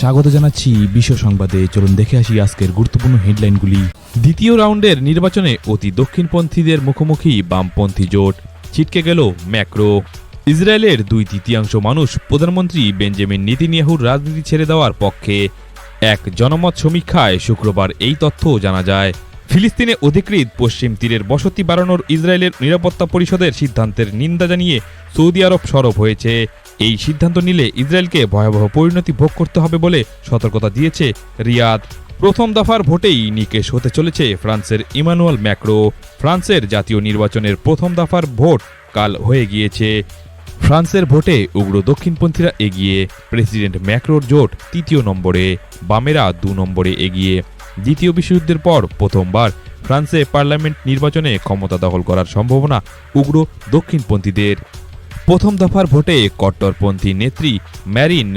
স্বাগত জানাচ্ছি বিশ্ব সংবাদে। চলুন দেখে আসি আজকের গুরুত্বপূর্ণ হেডলাইনগুলি। দ্বিতীয় রাউন্ডের নির্বাচনে অতি দক্ষিণপন্থীদের মুখোমুখি বামপন্থী জোট, ছিটকে গেল ম্যাক্রো। ইসরায়েলের 2/3 মানুষ প্রধানমন্ত্রী বেঞ্জামিন নেতানিয়াহুর রাজনীতি ছেড়ে দেওয়ার পক্ষে। এক জনমত সমীক্ষায় শুক্রবার এই তথ্য জানা যায়। ফিলিস্তিনে অধিকৃত পশ্চিম তীরের বসতি বাড়ানোর ইসরায়েলের নিরাপত্তা পরিষদের সিদ্ধান্তের নিন্দা জানিয়ে সৌদি আরব সরব হয়েছে। এই সিদ্ধান্ত নিলে ইসরায়েলকে ভয়াবহ পরিণতি ভোগ করতে হবে বলে সতর্কতা দিয়েছে রিয়াদ। প্রথম দফার ভোটেই নিকেশ হতে চলেছে ফ্রান্সের ইমানুয়েল ম্যাক্রো। ফ্রান্সের জাতীয় নির্বাচনের প্রথম দফার ভোট কাল হয়ে গিয়েছে। ফ্রান্সের ভোটে উগ্র দক্ষিণপন্থীরা এগিয়ে, প্রেসিডেন্ট ম্যাক্রোর জোট 3 নম্বরে, বামেরা 2 নম্বরে এগিয়ে। দ্বিতীয় বিশ্বযুদ্ধের পর প্রথমবার ফ্রান্সে পার্লামেন্ট নির্বাচনে ক্ষমতা দখল করার সম্ভাবনা উগ্র দক্ষিণপন্থীদের। প্রথম দফার ভোটে কট্টরপন্থী নেত্রী ম্যারিন